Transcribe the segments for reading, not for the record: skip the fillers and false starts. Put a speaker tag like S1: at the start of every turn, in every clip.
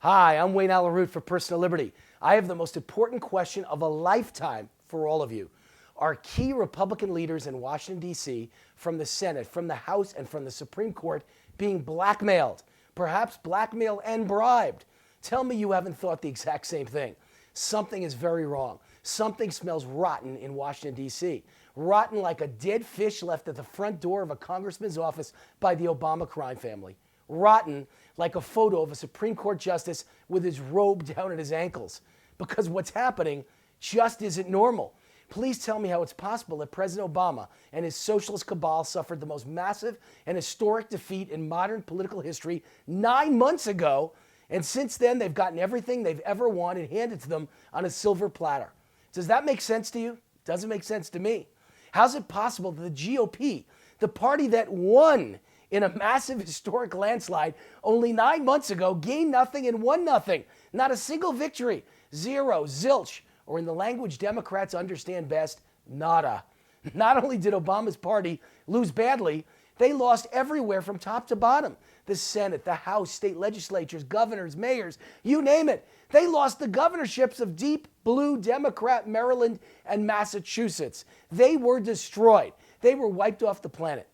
S1: Hi, I'm Wayne Allyn Root for Personal Liberty. I have the most important question of a lifetime for all of you. Are key Republican leaders in Washington, D.C., from the Senate, from the House, and from the Supreme Court being blackmailed, perhaps blackmailed and bribed? Tell me you haven't thought the exact same thing. Something is very wrong. Something smells rotten in Washington, D.C. Rotten like a dead fish left at the front door of a congressman's office by the Obama crime family. Rotten like a photo of a Supreme Court justice with his robe down at his ankles. Because what's happening just isn't normal. Please tell me how it's possible that President Obama and his socialist cabal suffered the most massive and historic defeat in modern political history 9 months ago, and since then they've gotten everything they've ever wanted handed to them on a silver platter. Does that make sense to you? It doesn't make sense to me. How's it possible that the GOP, the party that won in a massive historic landslide only 9 months ago, gained nothing and won nothing? Not a single victory. Zero, zilch, or in the language Democrats understand best, nada. Not only did Obama's party lose badly, they lost everywhere from top to bottom. The Senate, the House, state legislatures, governors, mayors, you name it. They lost the governorships of deep blue Democrat Maryland and Massachusetts. They were destroyed. They were wiped off the planet.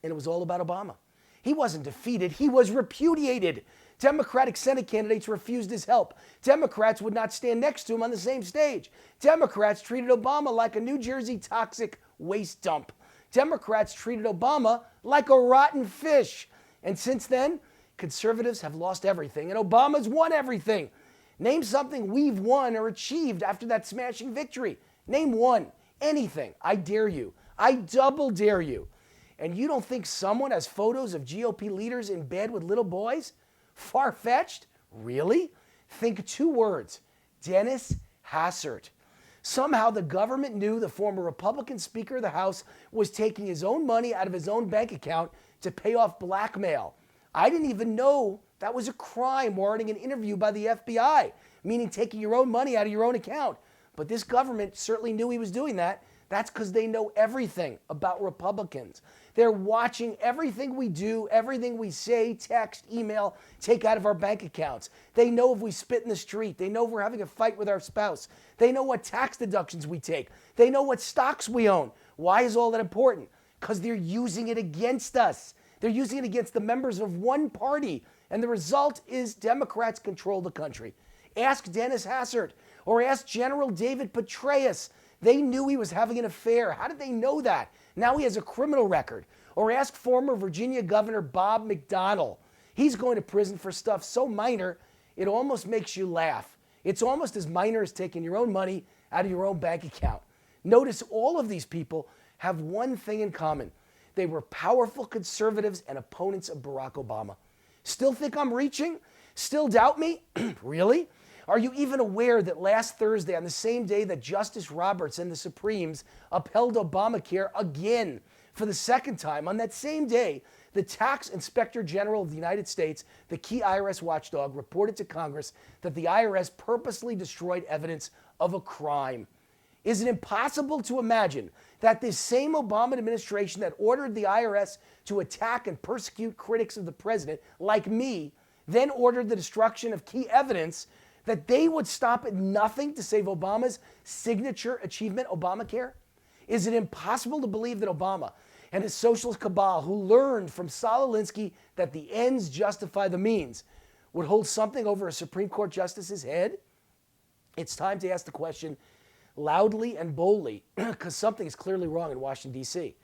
S1: And it was all about Obama. He wasn't defeated. He was repudiated. Democratic Senate candidates refused his help. Democrats would not stand next to him on the same stage. Democrats treated Obama like a New Jersey toxic waste dump. Democrats treated Obama like a rotten fish. And since then, conservatives have lost everything, and Obama's won everything. Name something we've won or achieved after that smashing victory. Name one. Anything. I dare you. I double dare you. And you don't think someone has photos of GOP leaders in bed with little boys? Far-fetched? Really? Think 2 words. Dennis Hastert. Somehow the government knew the former Republican Speaker of the House was taking his own money out of his own bank account to pay off blackmail. I didn't even know that was a crime warranting an interview by the FBI, meaning taking your own money out of your own account. But this government certainly knew he was doing that. That's because they know everything about Republicans. They're watching everything we do, everything we say, text, email, take out of our bank accounts. They know if we spit in the street. They know if we're having a fight with our spouse. They know what tax deductions we take. They know what stocks we own. Why is all that important? Because they're using it against us. They're using it against the members of one party. And the result is Democrats control the country. Ask Dennis Hastert or ask General David Petraeus. They knew he was having an affair. How did they know that? Now he has a criminal record. Or ask former Virginia Governor Bob McDonnell. He's going to prison for stuff so minor, it almost makes you laugh. It's almost as minor as taking your own money out of your own bank account. Notice all of these people have one thing in common. They were powerful conservatives and opponents of Barack Obama. Still think I'm reaching? Still doubt me? Really? Are you even aware that last Thursday, on the same day that Justice Roberts and the Supremes upheld Obamacare again for the second time, on that same day, the Tax Inspector General of the United States, the key IRS watchdog, reported to Congress that the IRS purposely destroyed evidence of a crime? Is it impossible to imagine that this same Obama administration that ordered the IRS to attack and persecute critics of the president, like me, then ordered the destruction of key evidence, that they would stop at nothing to save Obama's signature achievement, Obamacare? Is it impossible to believe that Obama and his socialist cabal, who learned from Saul Alinsky that the ends justify the means, would hold something over a Supreme Court justice's head? It's time to ask the question loudly and boldly, because something is clearly wrong in Washington, D.C.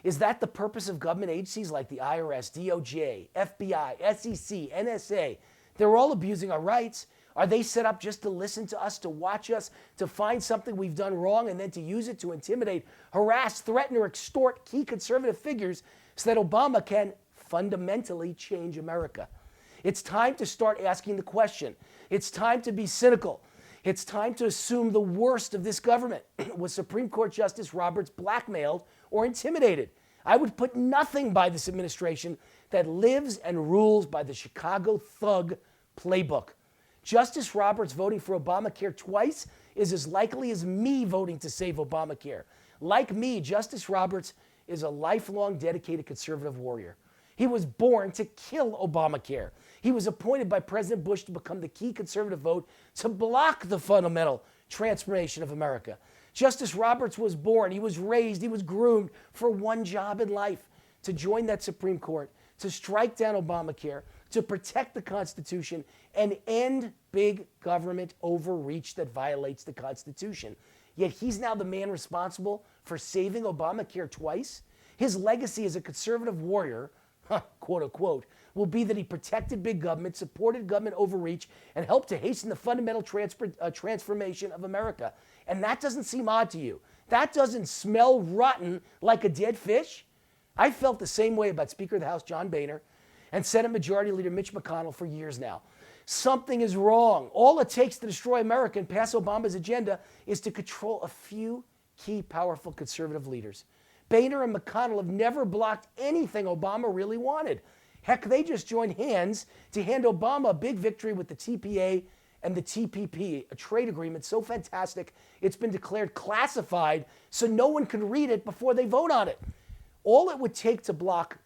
S1: Is that the purpose of government agencies like the IRS, DOJ, FBI, SEC, NSA? They're all abusing our rights. Are they set up just to listen to us, to watch us, to find something we've done wrong, and then to use it to intimidate, harass, threaten, or extort key conservative figures so that Obama can fundamentally change America? It's time to start asking the question. It's time to be cynical. It's time to assume the worst of this government. Was Supreme Court Justice Roberts blackmailed or intimidated? I would put nothing by this administration that lives and rules by the Chicago thug playbook. Justice Roberts voting for Obamacare twice is as likely as me voting to save Obamacare. Like me, Justice Roberts is a lifelong dedicated conservative warrior. He was born to kill Obamacare. He was appointed by President Bush to become the key conservative vote to block the fundamental transformation of America. Justice Roberts was born, he was raised, he was groomed for one job in life: to join that Supreme Court, to strike down Obamacare, to protect the Constitution, and end big government overreach that violates the Constitution. Yet he's now the man responsible for saving Obamacare twice. His legacy as a conservative warrior, quote unquote, will be that he protected big government, supported government overreach, and helped to hasten the fundamental transformation of America. And that doesn't seem odd to you. That doesn't smell rotten like a dead fish. I felt the same way about Speaker of the House John Boehner and Senate Majority Leader Mitch McConnell for years now. Something is wrong. All it takes to destroy America and pass Obama's agenda is to control a few key powerful conservative leaders. Boehner and McConnell have never blocked anything Obama really wanted. Heck, they just joined hands to hand Obama a big victory with the TPA and the TPP, a trade agreement so fantastic it's been declared classified so no one can read it before they vote on it. All it would take to block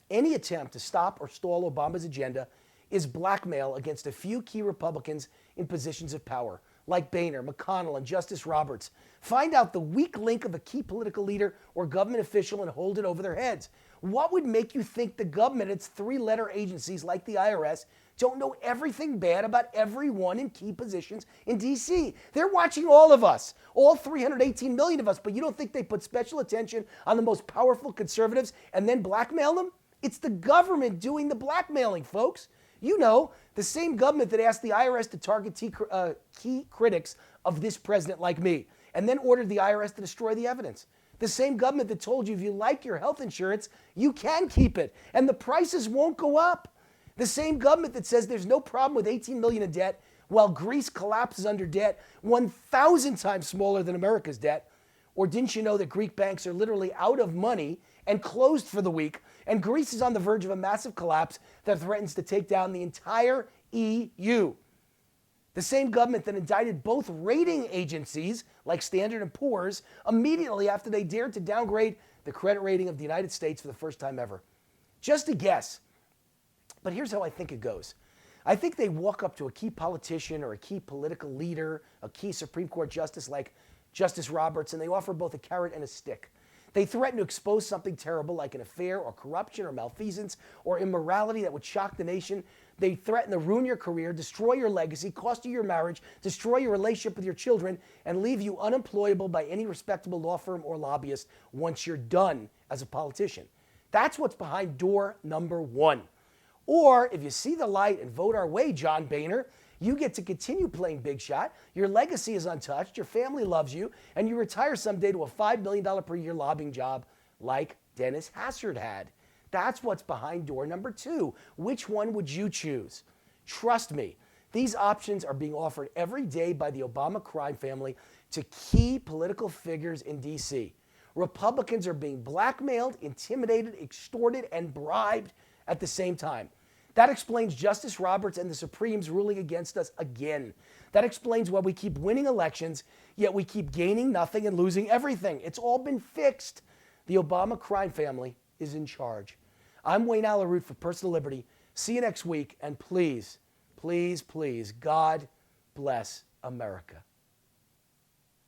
S1: any attempt to stop or stall Obama's agenda is blackmail against a few key Republicans in positions of power, like Boehner, McConnell, and Justice Roberts. Find out the weak link of a key political leader or government official and hold it over their heads. What would make you think the government, its three-letter agencies like the IRS, don't know everything bad about everyone in key positions in D.C.? They're watching all of us, all 318 million of us, but you don't think they put special attention on the most powerful conservatives and then blackmail them? It's the government doing the blackmailing, folks. You know, the same government that asked the IRS to target key critics of this president like me, and then ordered the IRS to destroy the evidence. The same government that told you if you like your health insurance, you can keep it, and the prices won't go up. The same government that says there's no problem with 18 million in debt, while Greece collapses under debt 1,000 times smaller than America's debt. Or didn't you know that Greek banks are literally out of money and closed for the week, and Greece is on the verge of a massive collapse that threatens to take down the entire EU? The same government that indicted both rating agencies like Standard & Poor's immediately after they dared to downgrade the credit rating of the United States for the first time ever. Just a guess. But here's how I think it goes. I think they walk up to a key politician or a key political leader, a key Supreme Court justice like Justice Roberts, and they offer both a carrot and a stick. They threaten to expose something terrible like an affair or corruption or malfeasance or immorality that would shock the nation. They threaten to ruin your career, destroy your legacy, cost you your marriage, destroy your relationship with your children, and leave you unemployable by any respectable law firm or lobbyist once you're done as a politician. That's what's behind door number one. Or if you see the light and vote our way, John Boehner, you get to continue playing big shot. Your legacy is untouched. Your family loves you. And you retire someday to a $5 million per year lobbying job like Dennis Hastert had. That's what's behind door number two. Which one would you choose? Trust me, these options are being offered every day by the Obama crime family to key political figures in D.C. Republicans are being blackmailed, intimidated, extorted, and bribed at the same time. That explains Justice Roberts and the Supremes ruling against us again. That explains why we keep winning elections, yet we keep gaining nothing and losing everything. It's all been fixed. The Obama crime family is in charge. I'm Wayne Allyn Root for Personal Liberty. See you next week, and please, please, please, God bless America.